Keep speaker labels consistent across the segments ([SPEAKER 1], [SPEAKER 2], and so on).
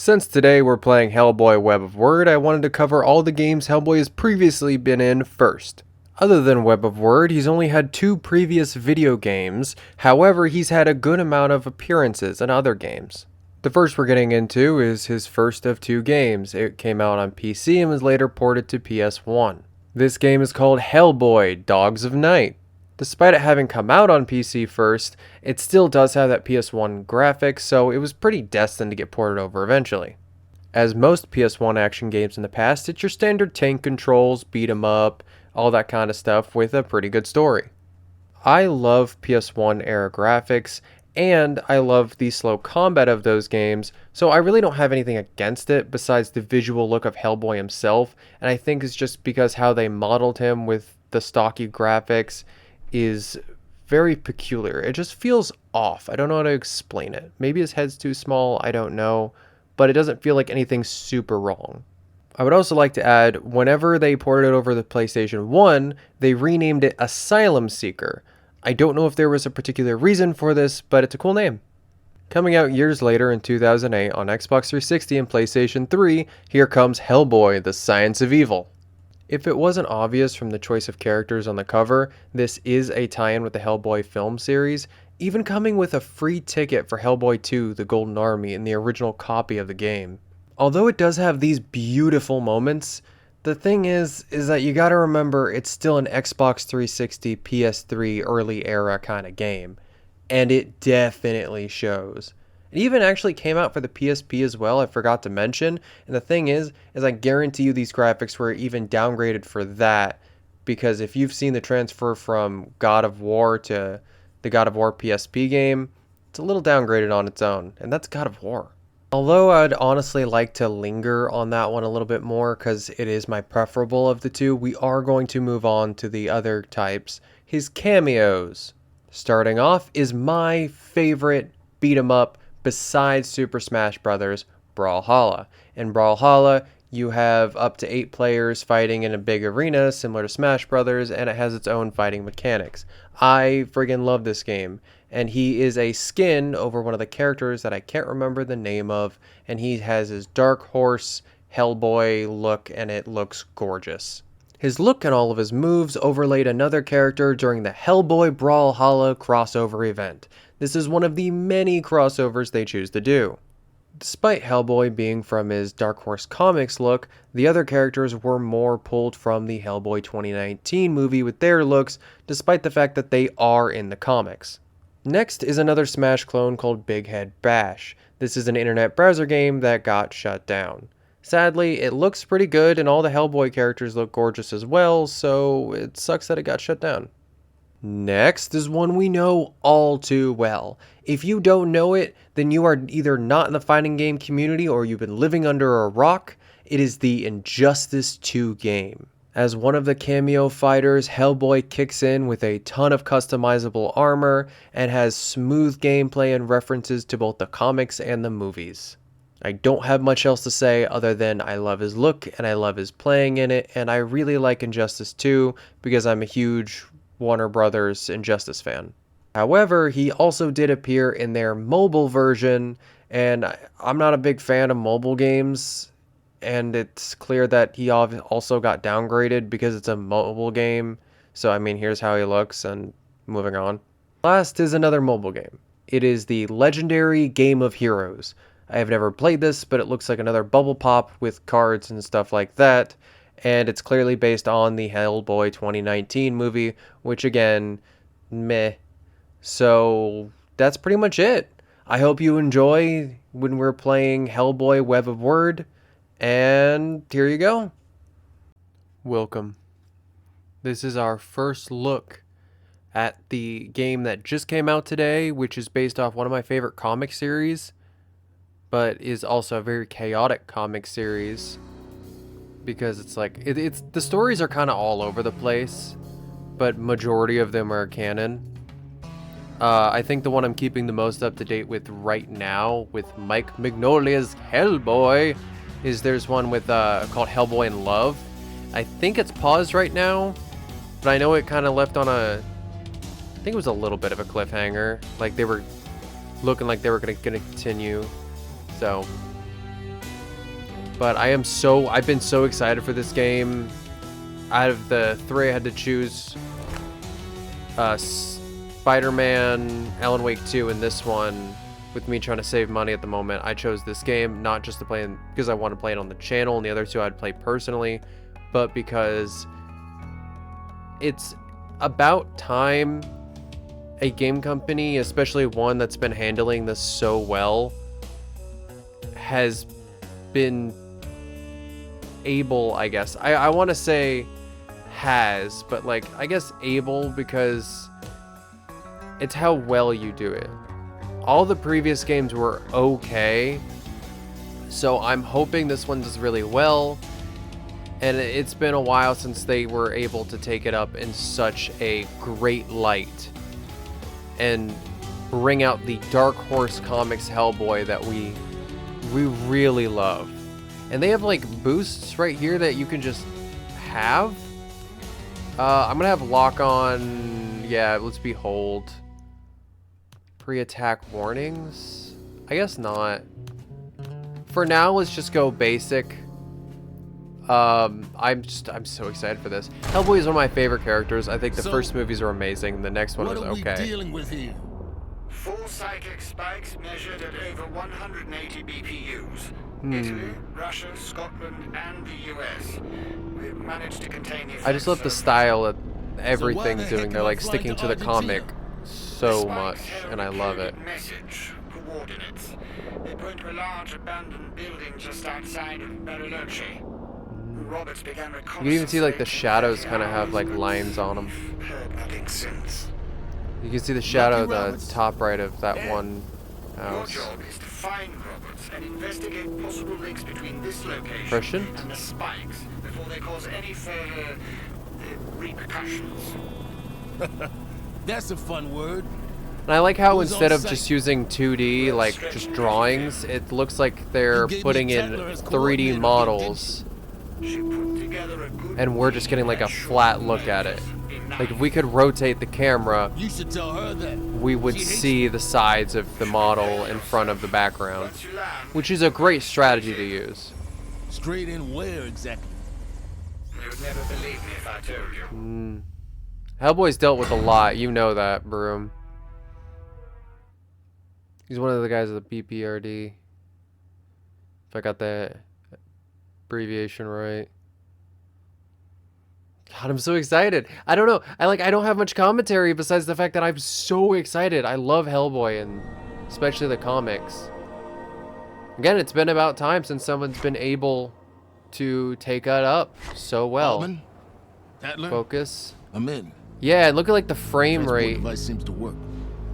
[SPEAKER 1] Since today we're playing Hellboy Web of Wyrd, I wanted to cover all the games Hellboy has previously been in first. Other than Web of Wyrd, he's only had 2 previous video games, however he's had a good amount of appearances in other games. The first we're getting into is his first of 2 games. It came out on PC and was later ported to PS1. This game is called Hellboy Dogs of Night. Despite it having come out on PC first, it still does have that PS1 graphics, so it was pretty destined to get ported over eventually. As most PS1 action games in the past, it's your standard tank controls, beat 'em up, all that kind of stuff with a pretty good story. I love PS1 era graphics, and I love the slow combat of those games, so I really don't have anything against it besides the visual look of Hellboy himself, and I think it's just because how they modeled him with the stocky graphics is very peculiar. It just feels off. I don't know how to explain it. Maybe his head's too small, I don't know, but it doesn't feel like anything super wrong. I would also like to add, whenever they ported it over the PlayStation 1, they renamed it Asylum Seeker. I don't know if there was a particular reason for this, but it's a cool name. Coming out years later in 2008 on Xbox 360 and PlayStation 3, here comes Hellboy, the Science of Evil. If it wasn't obvious from the choice of characters on the cover, this is a tie-in with the Hellboy film series, even coming with a free ticket for Hellboy 2, The Golden Army in the original copy of the game. Although it does have these beautiful moments, the thing is that you gotta remember it's still an Xbox 360, PS3 early era kind of game, and it definitely shows. It even actually came out for the PSP as well, I forgot to mention, and the thing is I guarantee you these graphics were even downgraded for that, because if you've seen the transfer from God of War to the God of War PSP game, it's a little downgraded on its own, and that's God of War. Although I'd honestly like to linger on that one a little bit more because it is my preferable of the two, we are going to move on to the other types, his cameos. Starting off is my favorite beat 'em up besides Super Smash Bros. Brawlhalla. In Brawlhalla, you have up to 8 players fighting in a big arena similar to Smash Bros. And it has its own fighting mechanics. I friggin' love this game. And he is a skin over one of the characters that I can't remember the name of. And he has his Dark Horse Hellboy look and it looks gorgeous. His look and all of his moves overlaid another character during the Hellboy Brawlhalla crossover event. This is one of the many crossovers they choose to do. Despite Hellboy being from his Dark Horse Comics look, the other characters were more pulled from the Hellboy 2019 movie with their looks, despite the fact that they are in the comics. Next is another Smash clone called Big Head Bash. This is an internet browser game that got shut down. Sadly, it looks pretty good and all the Hellboy characters look gorgeous as well, so it sucks that it got shut down. Next is one we know all too well. If you don't know it, then you are either not in the fighting game community or you've been living under a rock. It is the Injustice 2 game. As one of the cameo fighters, Hellboy kicks in with a ton of customizable armor and has smooth gameplay and references to both the comics and the movies. I don't have much else to say other than I love his look and I love his playing in it, and I really like Injustice 2 because I'm a huge Warner Brothers Injustice fan. However, he also did appear in their mobile version, and I'm not a big fan of mobile games, and it's clear that he also got downgraded because it's a mobile game. So I mean, here's how he looks, and moving on. Last is another mobile game. It is the legendary Game of Heroes. I have never played this, but it looks like another bubble pop with cards and stuff like that. And it's clearly based on the Hellboy 2019 movie, which again, meh. So that's pretty much it. I hope you enjoy when we're playing Hellboy Web of Wyrd, and here you go. Welcome. This is our first look at the game that just came out today, which is based off one of my favorite comic series, but is also a very chaotic comic series. Because it's like, it's the stories are kind of all over the place, but majority of them are canon. I think the one I'm keeping the most up to date with right now, with Mike Mignolia's Hellboy, is there's one with called Hellboy in Love. I think it's paused right now, but I know it kind of left on I think it was a little bit of a cliffhanger. Like they were looking like they were gonna continue. So But I've been so excited for this game. Out of the 3 I had to choose, Spider-Man, Alan Wake 2, and this one. With me trying to save money at the moment, I chose this game not just to play because I want to play it on the channel, and the other 2 I'd play personally, but because it's about time a game company, especially one that's been handling this so well, has been able, I guess. I want to say has, but like, I guess able, because it's how well you do it. All the previous games were okay, so I'm hoping this one does really well. And it's been a while since they were able to take it up in such a great light and bring out the Dark Horse Comics Hellboy that we really love. And they have like boosts right here that you can just have. I'm gonna have lock on. Yeah, let's behold. Pre-attack warnings? I guess not. For now, let's just go basic. I'm so excited for this. Hellboy is one of my favorite characters. I think the first movies are amazing. The next one was okay.
[SPEAKER 2] What are we dealing with here?
[SPEAKER 3] Full cyclic spikes measured at over 180 BPUs. Italy, Russia, Scotland, and the US. We've managed to contain the effects.
[SPEAKER 1] I just love the style that everything's doing. They're like sticking to the comic so much, and I love it.
[SPEAKER 3] Message, coordinates. They point to a large abandoned building just outside of Bariloche. Roberts began reconnaissance.
[SPEAKER 1] You can even see like the shadows kind of have like lines on them.
[SPEAKER 3] Heard nothing since.
[SPEAKER 1] You can see the shadow, the top right of that one house.
[SPEAKER 3] Your job is to find Roberts and investigate possible links between this location
[SPEAKER 1] Prescient?
[SPEAKER 3] and the spikes before they cause any further repercussions.
[SPEAKER 2] That's a fun word.
[SPEAKER 1] And I like how instead of just using 2D, like just drawings, it looks like they're putting in 3D models. And we're just getting like a flat look at it. Like if we could rotate the camera,
[SPEAKER 2] You should tell her that.
[SPEAKER 1] we would see the sides of the model in front of the background, which is a great strategy to use.
[SPEAKER 2] Straight in where exactly?
[SPEAKER 3] You would never believe me if I told you.
[SPEAKER 1] Hellboy's dealt with a lot, you know that, Broom. He's one of the guys at the BPRD. If I got that abbreviation right. God, I'm so excited. I don't know. I don't have much commentary besides the fact that I'm so excited. I love Hellboy, and especially the comics. Again, it's been about time since someone's been able to take that up so well.
[SPEAKER 2] Altman? Tatler?
[SPEAKER 1] Focus.
[SPEAKER 2] I'm in.
[SPEAKER 1] Yeah, and look at like the frame
[SPEAKER 2] Transport
[SPEAKER 1] rate
[SPEAKER 2] device seems to work.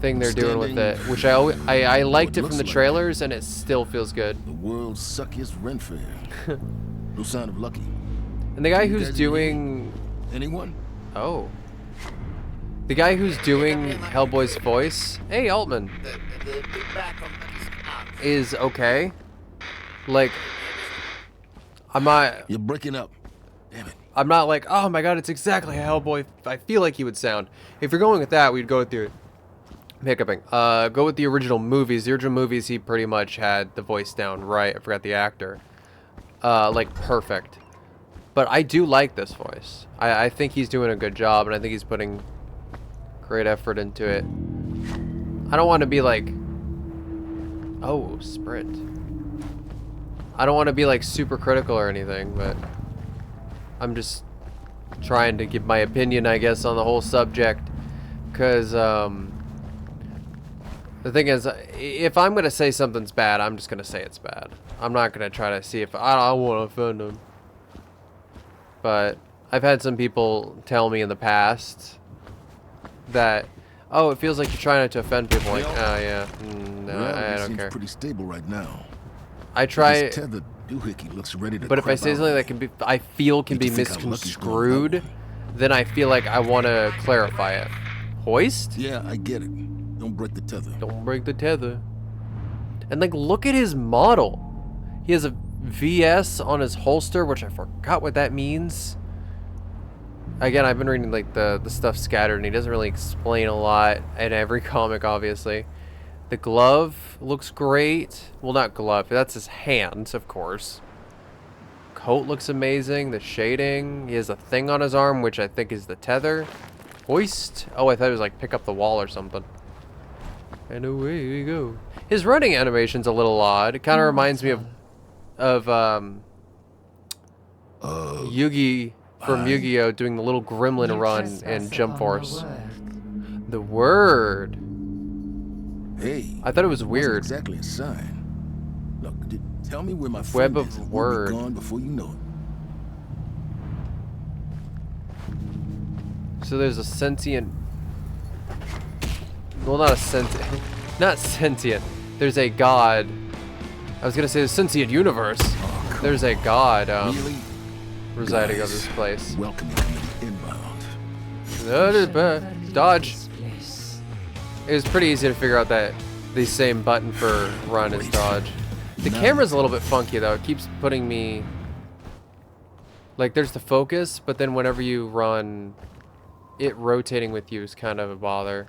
[SPEAKER 1] thing they're doing with it, which I liked it from the trailers, and it still feels good.
[SPEAKER 2] The world's suckiest rent fair. No sign of Lucky.
[SPEAKER 1] And the guy who's doing...
[SPEAKER 2] Anyone?
[SPEAKER 1] Oh. The guy who's doing Hellboy's voice, hey Altman, is okay. Like, I'm not...
[SPEAKER 2] You're breaking up. Damn it.
[SPEAKER 1] I'm not like, oh my god, it's exactly how Hellboy I feel like he would sound. If you're going with that, we'd go with the... Hiccuping. Go with the original movies. The original movies, he pretty much had the voice down right. I forgot the actor. Like, perfect. But I do like this voice. I think he's doing a good job, and I think he's putting great effort into it. I don't want to be like... Oh, sprint. I don't want to be like super critical or anything, but I'm just trying to give my opinion, I guess, on the whole subject. Because, the thing is, if I'm going to say something's bad, I'm just going to say it's bad. I'm not going to try to see if I don't want to offend them. But I've had some people tell me in the past that, oh, it feels like you're trying not to offend people. Like, oh yeah, no, I don't care.
[SPEAKER 2] Pretty stable right now.
[SPEAKER 1] I try.
[SPEAKER 2] Tethered doohickey looks ready to
[SPEAKER 1] but if I say something that can be, I feel can be misconstrued, then I feel like I want to clarify it. Hoist?
[SPEAKER 2] Yeah, I get it. Don't break the tether.
[SPEAKER 1] Don't break the tether. And like, look at his model. He has a VS on his holster, which I forgot what that means. Again, I've been reading like the stuff scattered, and he doesn't really explain a lot in every comic, obviously. The glove looks great. Well, not glove. That's his hands, of course. coat looks amazing. The shading. He has a thing on his arm, which I think is the tether. Hoist. Oh, I thought it was like pick up the wall or something. And away we go. His running animation's a little odd. It kind of reminds me of Yugi from Yu-Gi-Oh! Doing the little gremlin run in Jump Force. The Wyrd.
[SPEAKER 2] Hey.
[SPEAKER 1] I thought it was weird.
[SPEAKER 2] Exactly a sign. Look, tell me where my
[SPEAKER 1] Web
[SPEAKER 2] friend
[SPEAKER 1] of
[SPEAKER 2] is. And we'll
[SPEAKER 1] Wyrd.
[SPEAKER 2] be gone before you know it.
[SPEAKER 1] So there's a sentient. Well, not a sentient. Not sentient. There's a god. I was gonna say the sentient universe.
[SPEAKER 2] Oh,
[SPEAKER 1] There's a god
[SPEAKER 2] really?
[SPEAKER 1] residing
[SPEAKER 2] Guys,
[SPEAKER 1] of this place.
[SPEAKER 2] Welcome committee inbound.
[SPEAKER 1] Dodge. It was pretty easy to figure out that the same button for run is dodge. The camera's a little bit funky though. It keeps putting me like there's the focus, but then whenever you run, it rotating with you is kind of a bother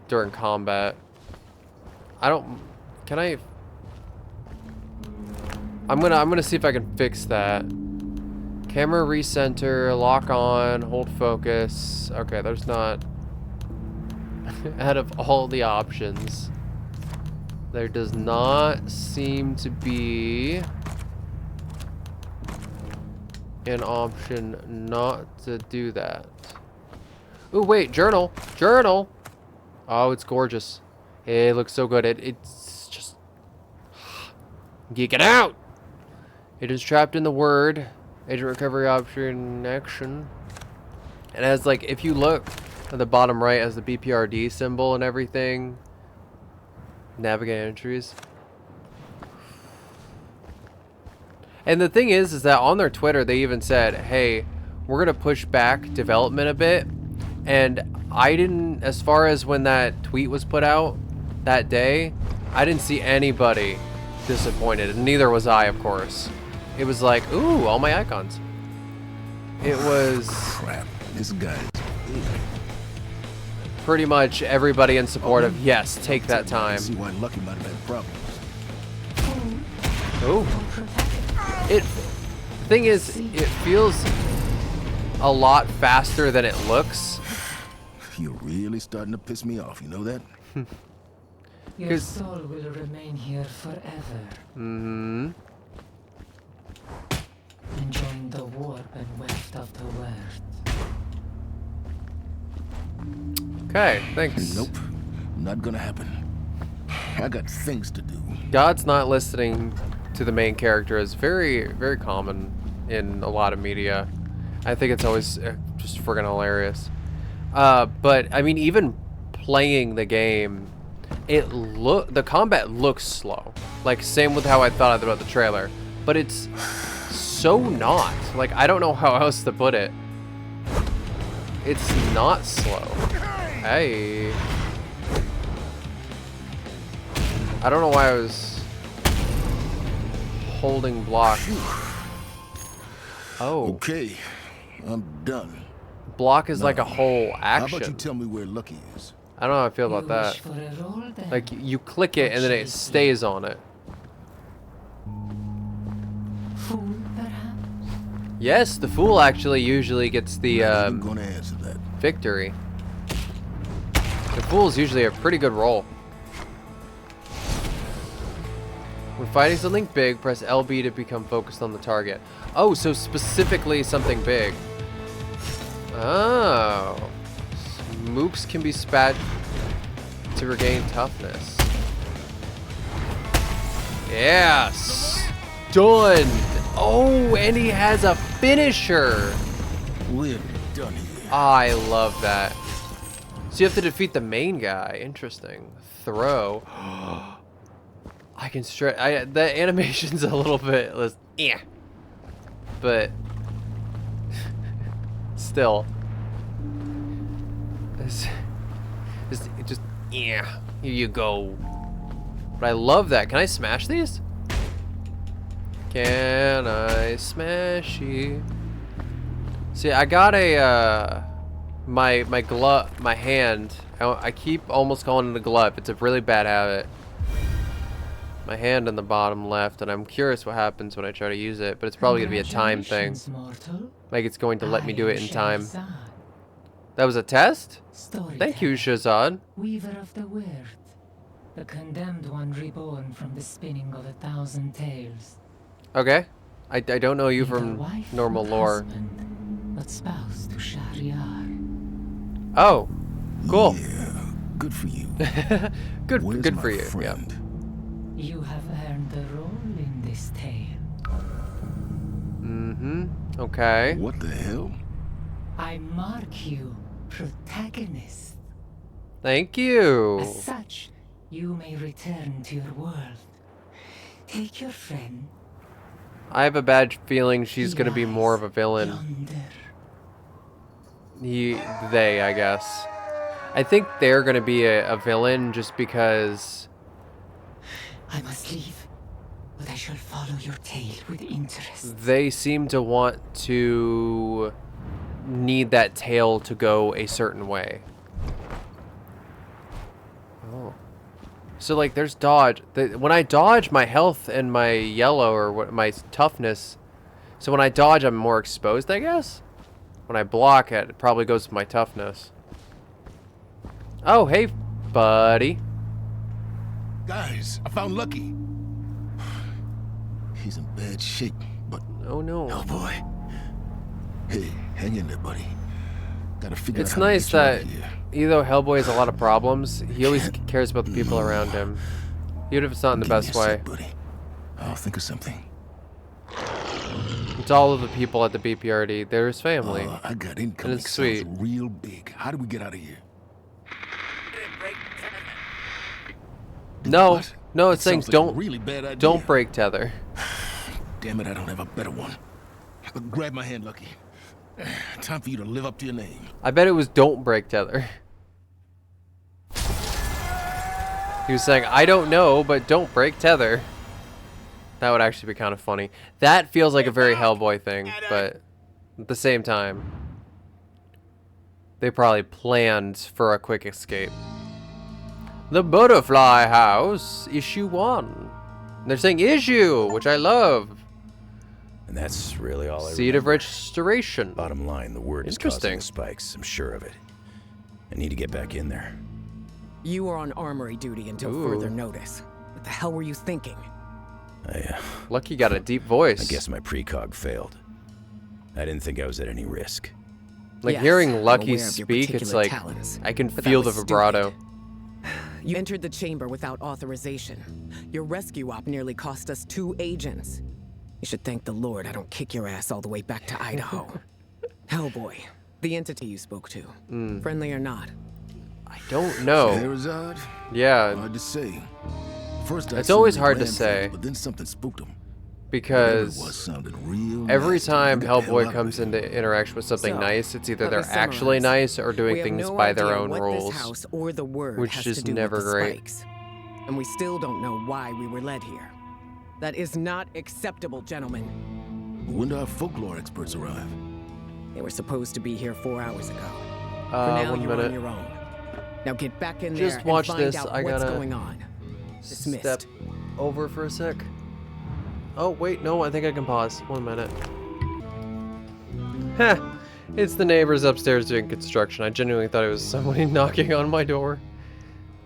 [SPEAKER 1] during combat. I'm gonna see if I can fix that. Camera recenter, lock on, hold focus. Okay, there's not out of all the options, there does not seem to be an option not to do that. Oh wait, journal. Oh, it's gorgeous. It looks so good. It's just geek it out. It is trapped in the Wyrd. Agent recovery option action. It has like, if you look at the bottom right, has the BPRD symbol and everything. Navigate entries. And the thing is that on their Twitter they even said, hey, we're gonna push back development a bit. And I didn't, as far as when that tweet was put out that day, I didn't see anybody disappointed, and neither was I, of course. It was like, ooh, all my icons. It was
[SPEAKER 2] Crap, this guy's big.
[SPEAKER 1] pretty much everybody in support of, yes, take that
[SPEAKER 2] I
[SPEAKER 1] time.
[SPEAKER 2] see why Lucky might have had problems.
[SPEAKER 1] Oh. The thing is, it feels a lot faster than it looks.
[SPEAKER 2] You're really starting to piss me off, you know that?
[SPEAKER 4] Your soul will remain here forever.
[SPEAKER 1] Mm-hmm.
[SPEAKER 4] Enjoying the warp and weft of the Wyrd.
[SPEAKER 1] Okay, thanks.
[SPEAKER 2] Nope, not gonna happen. I got things to do.
[SPEAKER 1] God's not listening to the main character is very, very common in a lot of media. I think it's always just friggin' hilarious. But I mean, even playing the game, the combat looks slow. Like same with how I thought about the trailer, but it's so not. Like I don't know how else to put it. It's not slow. Hey. I don't know why I was holding block. Oh.
[SPEAKER 2] Okay, I'm done.
[SPEAKER 1] Block is like a whole
[SPEAKER 2] How about you
[SPEAKER 1] action.
[SPEAKER 2] tell me where Lucky is?
[SPEAKER 1] I don't know how I feel about that. Like you click it and then it stays on it.
[SPEAKER 4] Fool, perhaps?
[SPEAKER 1] Yes, the fool actually usually gets the
[SPEAKER 2] I'm gonna answer that.
[SPEAKER 1] victory. The fool's usually a pretty good roll. When fighting something big, press LB to become focused on the target. Oh, so specifically something big. Oh. Mooks can be spat to regain toughness. Yes. Done. Oh, and he has a finisher.
[SPEAKER 2] We're done here.
[SPEAKER 1] I love that. So you have to defeat the main guy. Interesting. Throw. I can stretch. The animation's a little bit less. Yeah. But still, it's just yeah. Here you go. But I love that. Can I smash these? Can I smash you? See, I got a my glove, my hand. I keep almost calling it a glove. It's a really bad habit. my hand in the bottom left, and I'm curious what happens when I try to use it, but it's probably going to be a time thing.
[SPEAKER 4] Congratulations, mortal.
[SPEAKER 1] Like it's going to let me do it in time.
[SPEAKER 4] Shahrazad,
[SPEAKER 1] That was a test?
[SPEAKER 4] storyteller,
[SPEAKER 1] Thank you, Shazad.
[SPEAKER 4] Weaver of the Wyrd, the condemned one reborn from the spinning of 1,000 tales.
[SPEAKER 1] Okay. I don't know you
[SPEAKER 4] Neither
[SPEAKER 1] from
[SPEAKER 4] wife
[SPEAKER 1] normal
[SPEAKER 4] nor
[SPEAKER 1] lore.
[SPEAKER 4] husband, but spouse to Shahryar.
[SPEAKER 1] Oh, cool.
[SPEAKER 2] Yeah, good for you.
[SPEAKER 1] good
[SPEAKER 2] Where's
[SPEAKER 1] good
[SPEAKER 2] my
[SPEAKER 1] for you.
[SPEAKER 2] friend?
[SPEAKER 4] You have earned a role in this tale.
[SPEAKER 1] Yeah. Mm-hmm. Okay.
[SPEAKER 2] What the hell?
[SPEAKER 4] I mark you protagonist.
[SPEAKER 1] Thank you.
[SPEAKER 4] As such, you may return to your world. Take your friend.
[SPEAKER 1] I have a bad feeling she's gonna be more of a villain.
[SPEAKER 4] Yonder.
[SPEAKER 1] They, I guess. I think they're gonna be a villain just because.
[SPEAKER 4] I must leave, but I shall follow your tale with interest.
[SPEAKER 1] They seem to want to need that tail to go a certain way. Oh. So like there's dodge. When I dodge, my health and my yellow or what my toughness. So when I dodge, I'm more exposed, I guess. When I block it probably goes to my toughness. Oh, hey, buddy.
[SPEAKER 2] Guys, I found Lucky. He's in bad shape, but
[SPEAKER 1] Oh no.
[SPEAKER 2] oh boy. Hey, hang in there, buddy. Gotta figure
[SPEAKER 1] It's
[SPEAKER 2] out how
[SPEAKER 1] nice
[SPEAKER 2] to get you out
[SPEAKER 1] that
[SPEAKER 2] of here.
[SPEAKER 1] even though Hellboy has a lot of problems, he always cares about the people around him. Even if it's not in the
[SPEAKER 2] Give me
[SPEAKER 1] best
[SPEAKER 2] a
[SPEAKER 1] way.
[SPEAKER 2] sec, buddy. I'll think of something.
[SPEAKER 1] It's all of the people at the BPRD. They're his family.
[SPEAKER 2] I got incoming.
[SPEAKER 1] it's sweet.
[SPEAKER 2] Sounds real big. How do we get out of here?
[SPEAKER 1] No,
[SPEAKER 2] What?
[SPEAKER 1] no,
[SPEAKER 2] That
[SPEAKER 1] it's saying
[SPEAKER 2] sounds like a
[SPEAKER 1] don't
[SPEAKER 2] really bad idea.
[SPEAKER 1] don't break tether.
[SPEAKER 2] Damn it, I don't have a better one. Grab my hand, Lucky. Time for you to live up to your name.
[SPEAKER 1] I bet it was don't break tether. He was saying, I don't know, but don't break tether. That would actually be kind of funny. That feels like a very Hellboy thing, but at the same time, they probably planned for a quick escape. The Butterfly House, issue 1. They're saying issue, which I love.
[SPEAKER 5] And that's really all I
[SPEAKER 1] Seed of
[SPEAKER 5] remember.
[SPEAKER 1] Restoration.
[SPEAKER 5] Bottom line, the word is causing
[SPEAKER 1] Interesting.
[SPEAKER 5] the spikes. I'm sure of it. I need to get back in there.
[SPEAKER 6] You were on armory duty until
[SPEAKER 1] Ooh.
[SPEAKER 6] further notice. What the hell were you thinking?
[SPEAKER 1] Lucky got a deep voice.
[SPEAKER 5] I guess my precog failed. I didn't think I was at any risk.
[SPEAKER 1] Like
[SPEAKER 6] Yes,
[SPEAKER 1] hearing
[SPEAKER 6] I'm
[SPEAKER 1] Lucky
[SPEAKER 6] aware of your
[SPEAKER 1] speak, it's
[SPEAKER 6] particular
[SPEAKER 1] like
[SPEAKER 6] talents,
[SPEAKER 1] I can
[SPEAKER 6] but that
[SPEAKER 1] feel the
[SPEAKER 6] was
[SPEAKER 1] vibrato.
[SPEAKER 6] stupid. You entered the chamber without authorization. Your rescue op nearly cost us 2 agents. You should thank the Lord I don't kick your ass all the way back to Idaho. Hellboy, the entity you spoke to. Friendly or not?
[SPEAKER 1] I don't know.
[SPEAKER 2] Shahrazad?
[SPEAKER 1] Yeah,
[SPEAKER 2] Hard to say. First,
[SPEAKER 1] It's always hard to say.
[SPEAKER 2] but then something spooked him.
[SPEAKER 1] because
[SPEAKER 2] Whatever it was sounded real
[SPEAKER 1] every
[SPEAKER 2] nasty.
[SPEAKER 1] time
[SPEAKER 2] Get the hell out
[SPEAKER 1] Hellboy
[SPEAKER 2] of
[SPEAKER 1] comes
[SPEAKER 2] here.
[SPEAKER 1] into interaction with something
[SPEAKER 6] So,
[SPEAKER 1] nice, it's either
[SPEAKER 6] let
[SPEAKER 1] they're
[SPEAKER 6] me
[SPEAKER 1] actually
[SPEAKER 6] summarize.
[SPEAKER 1] nice or doing
[SPEAKER 6] We have
[SPEAKER 1] things
[SPEAKER 6] no
[SPEAKER 1] by their
[SPEAKER 6] idea
[SPEAKER 1] own
[SPEAKER 6] what
[SPEAKER 1] rules.
[SPEAKER 6] This house or the word
[SPEAKER 1] which
[SPEAKER 6] has
[SPEAKER 1] is
[SPEAKER 6] to do
[SPEAKER 1] never
[SPEAKER 6] with the
[SPEAKER 1] great.
[SPEAKER 6] spikes. And we still don't know why we were led here. That is not acceptable, gentlemen.
[SPEAKER 2] When do our folklore experts arrive?
[SPEAKER 6] They were supposed to be here 4 hours ago. For
[SPEAKER 1] Uh,
[SPEAKER 6] now,
[SPEAKER 1] 1
[SPEAKER 6] you're
[SPEAKER 1] minute.
[SPEAKER 6] on your own. Now get back in
[SPEAKER 1] Just
[SPEAKER 6] there
[SPEAKER 1] watch
[SPEAKER 6] and find
[SPEAKER 1] this.
[SPEAKER 6] out
[SPEAKER 1] I
[SPEAKER 6] what's
[SPEAKER 1] gotta
[SPEAKER 6] going on. Dismissed.
[SPEAKER 1] Step over for a sec. Oh, wait, no, I think I can pause. 1 minute. Heh, it's the neighbors upstairs doing construction. I genuinely thought it was somebody knocking on my door.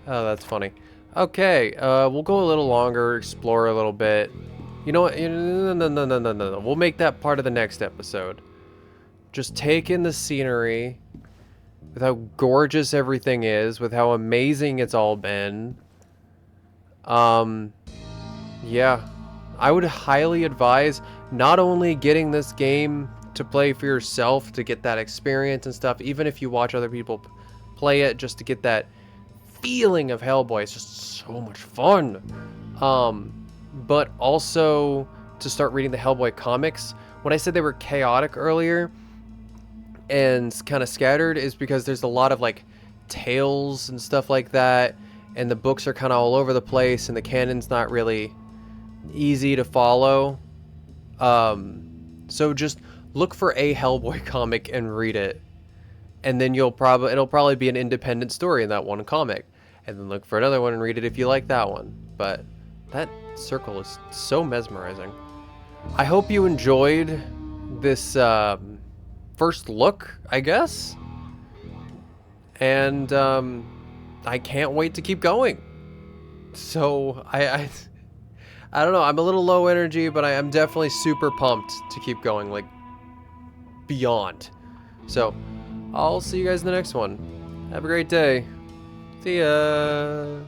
[SPEAKER 1] Oh, that's funny. Okay, we'll go a little longer, explore a little bit. You know what? No. We'll make that part of the next episode. Just take in the scenery, with how gorgeous everything is, with how amazing it's all been. Yeah. I would highly advise not only getting this game to play for yourself to get that experience and stuff, even if you watch other people play it just to get that feeling of Hellboy. It's just so much fun. But also to start reading the Hellboy comics. When I said they were chaotic earlier and kind of scattered is because there's a lot of like tales and stuff like that, and the books are kind of all over the place, and the canon's not really easy to follow. So just look for a Hellboy comic and read it, and then it'll probably be an independent story in that one comic, and then look for another one and read it if you like that one. But That circle is so mesmerizing. I hope you enjoyed this first look, I guess. And I can't wait to keep going. So I don't know. I'm a little low energy, but I am definitely super pumped to keep going, like beyond. So I'll see you guys in the next one. Have a great day. See ya.